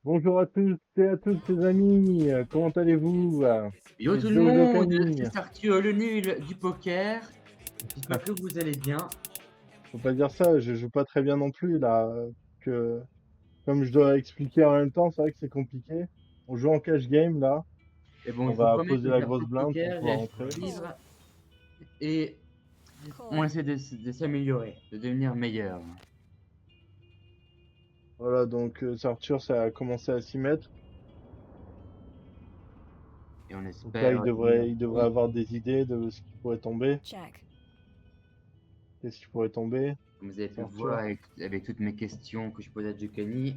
Bonjour à tous et à toutes les amis, comment allez-vous? Yo C'est tout le Jojo monde, Canning. c'est Arthur le nul du poker. J'espère que vous allez bien. Faut pas dire ça, je joue pas très bien non plus là, que comme je dois expliquer en même temps, c'est vrai que c'est compliqué. On joue en cash game là, Et bon, on je vous va promets poser que je la vais grosse reprendre le blinde pour poker, pouvoir je entrer. vais suivre et on essaie de s'améliorer, de devenir meilleur. Voilà, donc c'est Arthur, ça a commencé à s'y mettre. Et on Donc là, espère devenir il devrait bon. avoir des idées de ce qui pourrait tomber. Check. Qu'est-ce qui pourrait tomber, Comme vous avez pu c'est le voir Arthur? avec toutes mes questions que je pose à Giovanni,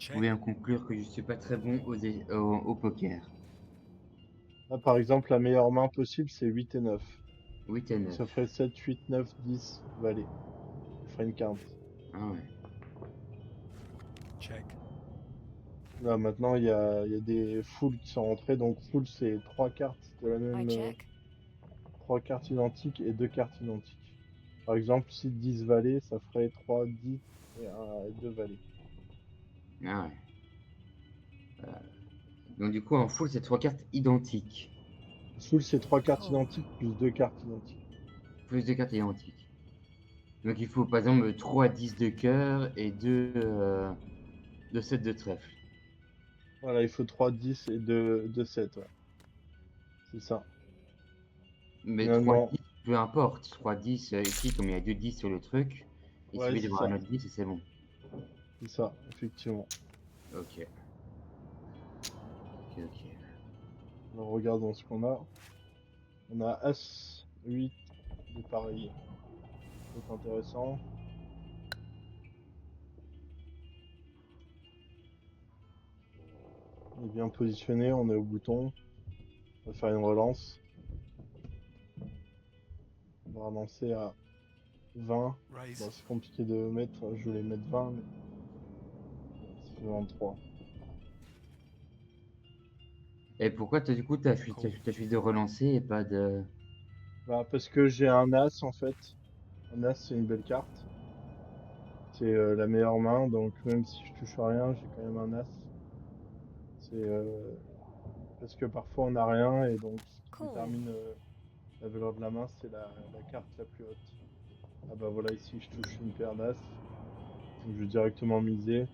vous pouvez en conclure que je suis pas très bon au poker. Là, par exemple, la meilleure main possible, c'est 8 et 9. 8 et Donc 9. ça ferait 7, 8, 9, 10 valet. Ça ferait une quinte. Ah ouais. Check. Là, maintenant, il y a des fulls qui sont rentrés. Donc, full, c'est trois cartes de la I même, check. trois cartes identiques et deux cartes identiques. Par exemple, si 10 valets, ça ferait 3 10 et 2 valets. Ah ouais. Donc du coup en full c'est trois cartes identiques. Full, c'est trois cartes Call. identiques plus deux cartes identiques. Plus de cartes identiques. Donc il faut par exemple 3 10 de cœur et 2 7 de trèfle. Voilà, il faut 3 10 et deux 7, ouais. C'est ça. Mais 3 Finalement, 10, peu importe. 3 10 ici, comme il y a 2 10 sur le truc, il ouais, suffit c'est d'avoir ça. un autre 10 et c'est bon. C'est ça, effectivement. Ok, ok, ok. Alors, regardons ce qu'on a. On a As 8 dépareillé. C'est intéressant. On est bien positionné, on est au bouton. On va faire une relance. On va relancer à 20. Raise. Bon, c'est compliqué de mettre, je voulais mettre 20, mais bon, ça fait 23. Et pourquoi du coup Call. t'as choisi de relancer et pas de... Bah, parce que j'ai un As en fait. Un As, c'est une belle carte. C'est la meilleure main, donc même si je touche à rien, j'ai quand même un As. C'est parce que parfois on n'a rien, et donc ce qui Call. détermine la valeur de la main, c'est la carte la plus haute. Ah bah voilà, ici je touche une paire d'As, donc je vais directement miser.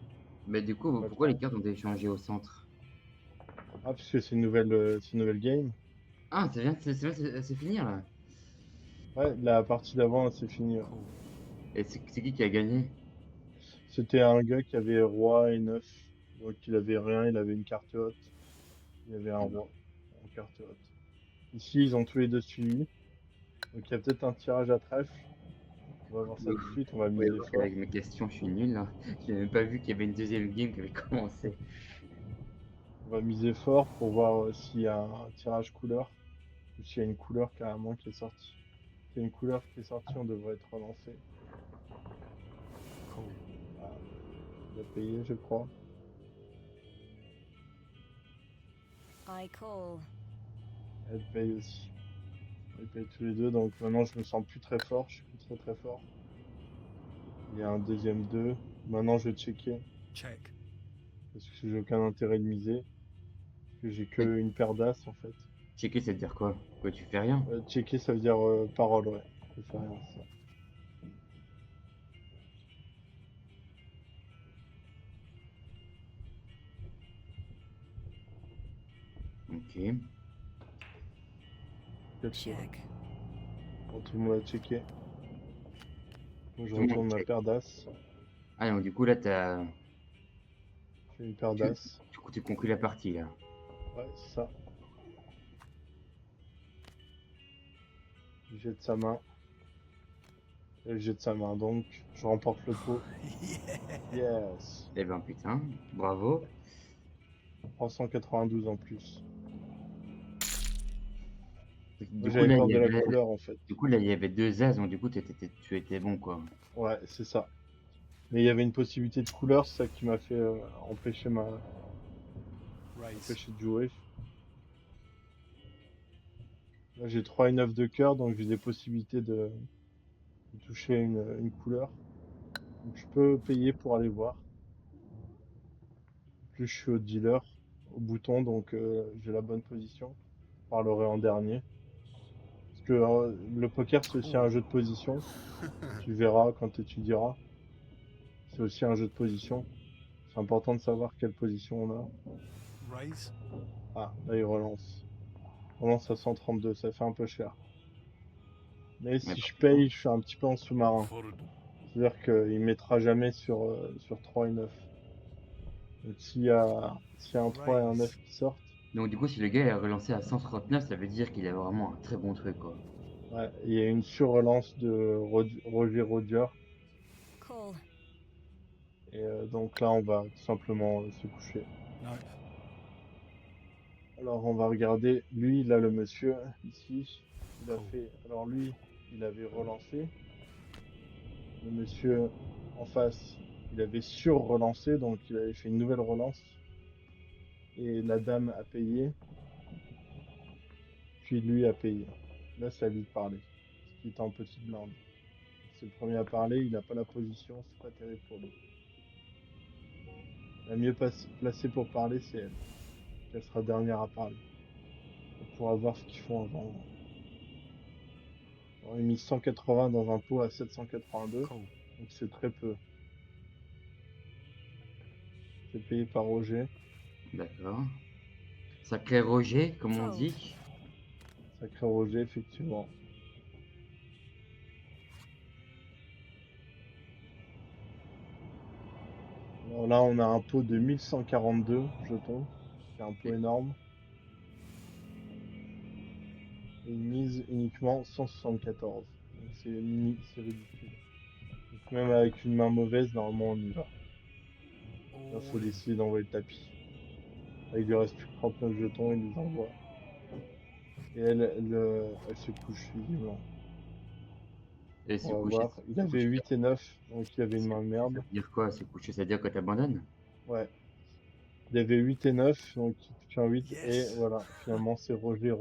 Mais du coup, Pas le pourquoi les temps. cartes ont été changées au centre? Ah, parce que c'est une nouvelle game. Ah, c'est fini là. Ouais, la partie d'avant, c'est fini, ouais. Call. Et c'est qui a gagné? C'était un gars qui avait roi et neuf. Donc il avait rien, il avait une carte haute. Il avait un roi en carte haute. Ici, ils ont tous les deux suivi. Donc il y a peut-être un tirage à trèfle. On va voir ça tout de suite, on va Vous pouvez miser voir fort. qu'avec mes questions, je suis nul là. J'ai même pas vu qu'il y avait une deuxième game qui avait commencé. On va miser fort pour voir s'il y a un tirage couleur. Ou s'il y a une couleur carrément qui est sortie. S'il y a une couleur qui est sortie, on devrait être relancé. Call. Ah, il a payé, je crois. I call. Elle paye aussi. Elle paye tous les deux, donc maintenant je me sens plus très fort, je suis plus très très fort. Il y a un deuxième 2. Maintenant je vais checker. Check. Parce que j'ai aucun intérêt de miser. Parce que j'ai Mais que une paire d'as en fait. checker, ça veut dire quoi? Quoi, tu fais rien? Checker ça veut dire parole, ouais. Je fais rien, c'est ça. Ok. Capturé. Check. Bon, tout le monde a checké. Donc je Tout le monde retourne ma check. paire d'as. Ah, donc du coup, là, t'as... J'ai une paire Tu, d'as. tu conclus la partie, là. Ouais, c'est ça. Il jette sa main. Elle jette sa main, donc je remporte le pot. Yes. Eh ben, putain, bravo. 392 en plus. Moi Du coup, j'avais là, peur de la couleur en fait. il y avait deux as, donc du coup, tu étais bon, quoi. Ouais, c'est ça. Mais il y avait une possibilité de couleur, c'est ça qui m'a fait Raise. empêcher de jouer. Là, j'ai 3 et 9 de cœur, donc j'ai des possibilités de toucher une couleur. Donc je peux payer pour aller voir. plus je suis au dealer, au bouton, donc j'ai la bonne position. Je parlerai en dernier. Parce que le poker, c'est aussi un jeu de position. Tu verras quand tu étudieras. C'est aussi un jeu de position. C'est important de savoir quelle position on a. Raise. Ah, là, il relance. Relance à 132, ça fait un peu cher. Mais Mais si pas je trop. paye, je suis un petit peu en sous-marin. Fold. C'est-à-dire qu'il mettra jamais sur 3 et 9. Donc s'il y a un 3 et un 9 Raise. qui sortent, Donc du coup, si le gars est relancé à 139, ça veut dire qu'il a vraiment un très bon truc, quoi. ouais, il y a une sur-relance de Roger Roger. Call. Et donc là, on va tout simplement se coucher. No. Alors on va regarder. Lui, là, le monsieur, ici, il a Cool. fait. Alors lui, il avait relancé. Le monsieur en face, il avait sur-relancé, donc il avait fait une nouvelle relance. Et la dame a payé, puis lui a payé. Là, c'est à lui de parler. Parce qu'il est en petite blinde. C'est le premier à parler, il n'a pas la position, c'est pas terrible pour lui. La mieux placée pour parler, c'est elle. Elle sera dernière à parler. On pourra voir ce qu'ils font avant. On a mis 180 dans un pot à 782, Cool. donc c'est très peu. C'est payé par Roger. D'accord. Sacré Roger, comme on Fold. dit. Sacré Roger, effectivement. Alors là, on a un pot de 1142 jetons. C'est un pot Ok. énorme. Et une mise uniquement 174. Donc c'est ridicule. Donc même avec une main mauvaise, normalement on y va. Là, faut All in. décider d'envoyer le tapis. Là, il lui reste plus que 39 jetons, il les envoie. Et elle se couche visiblement. Et se On va coucher, voir. Il avait 8 et 9, donc il avait une se main de coucher, ça merde. veut dire quoi? Se coucher, ça veut dire que t'abandonnes? Ouais. Il avait 8 et 9, donc il touche un 8. Et Yes. voilà, finalement c'est Roger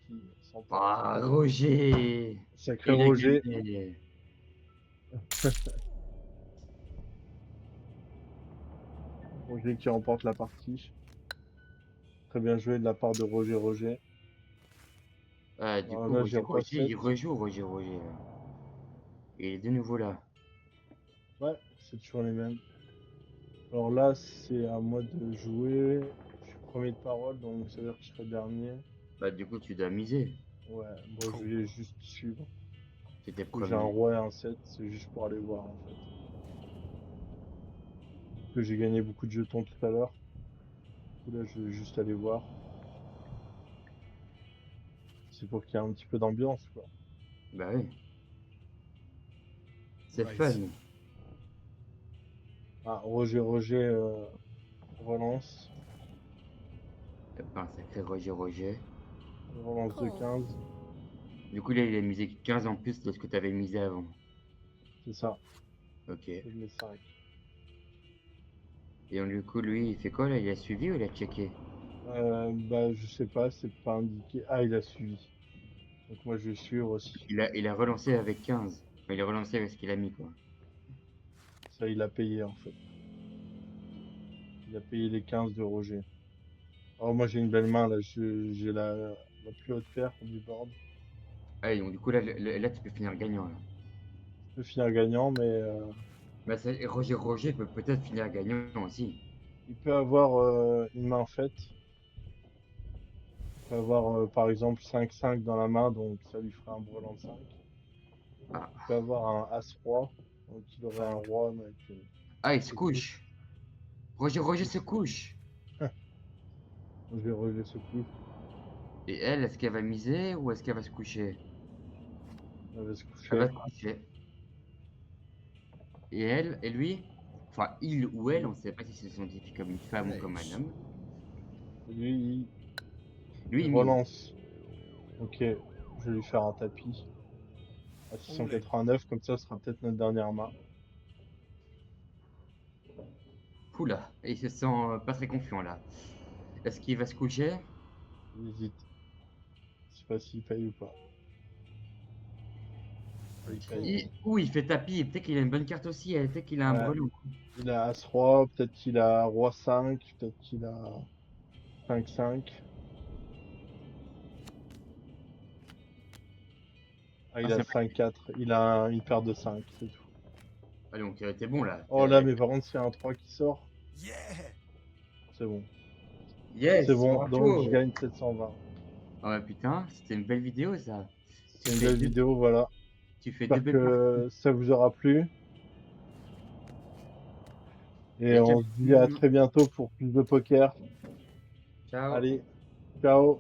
qui s'emporte. Ah, Roger! Sacré Il a Roger. gagné! Roger qui remporte la partie. Très bien joué de la part de Roger. Ah, du Alors coup, là, j'ai Roger Roger, reset. il rejoue Roger Roger, là. Il est de nouveau là. Ouais, c'est toujours les mêmes. Alors là, c'est à moi de jouer. Je suis premier de parole, donc ça veut dire que je serai dernier. Bah, du coup, tu dois miser. Ouais, moi je vais juste suivre. C'était Du coup, j'ai un premier. roi et un 7, c'est juste pour aller voir en fait. Parce que j'ai gagné beaucoup de jetons tout à l'heure. Du coup, là, je vais juste aller voir. C'est pour qu'il y ait un petit peu d'ambiance, quoi. Bah oui. C'est Raise. fun. Ah, Roger relance. T'as pas un sacré Roger Roger. Relance de Call. 15. Du coup, là, il a misé 15 en plus de ce que t'avais misé avant. C'est ça. Ok. Je mets 5. Et du coup, lui, il fait quoi là? Il a suivi ou il a checké? Bah, je sais pas, c'est pas indiqué. Ah, il a suivi. Donc moi, je vais suivre aussi. Il a relancé avec 15. Enfin, il a relancé avec ce qu'il a mis, quoi. Ça, il a payé en fait. Il a payé les 15 de Roger. Oh, moi, j'ai une belle main là. J'ai la plus haute paire du board. Ah, et donc, du coup, là, là, tu peux finir gagnant, là. Je peux finir gagnant, mais Bah, Roger Roger peut peut-être finir gagnant aussi. il peut avoir une main faite. Il peut avoir par exemple 5-5 dans la main, donc ça lui ferait un brelan de 5. Ah, Il peut avoir un As-Roi, donc il aurait un Fold. roi avec ah, il se cette couche. couche. Roger Roger se couche. Je vais relever ce coup. Et elle, est-ce qu'elle va miser ou est-ce qu'elle va se coucher? Elle va se Elle va coucher. se coucher. Et elle, et lui, enfin, il ou elle, on Lui, ne sait pas si c'est scientifique comme une femme ou comme un Raise. homme. lui, Lui, il il mise. relance. Ok, je vais lui faire un tapis à All in. 689, comme ça ce sera peut-être notre dernière main. Oula, il se sent pas très confiant là. Est-ce qu'il va se coucher? Il hésite. Je sais pas s'il paye ou pas. Il paye. Ouh, il fait tapis. Peut-être qu'il a une bonne carte aussi. Peut-être qu'il a un Ouais. breloque. Il a As-Roi, peut-être qu'il a Roi-5, peut-être qu'il a 5-5. Ah, il Ah, a c'est 5-4. Il a une paire de 5, c'est tout. Ah, donc t'es bon là. Oh là, mais par contre, s'il y a un 3 qui sort, c'est bon. Yes, C'est bon, donc bravo. je gagne 720. Ah ouais, putain, c'était une belle vidéo ça. C'est une belle vidéo, voilà. Tu fais deux J'espère belles parties. que ça vous aura plu. Et Et on se dit à très bientôt pour plus de poker. ciao. Allez, ciao!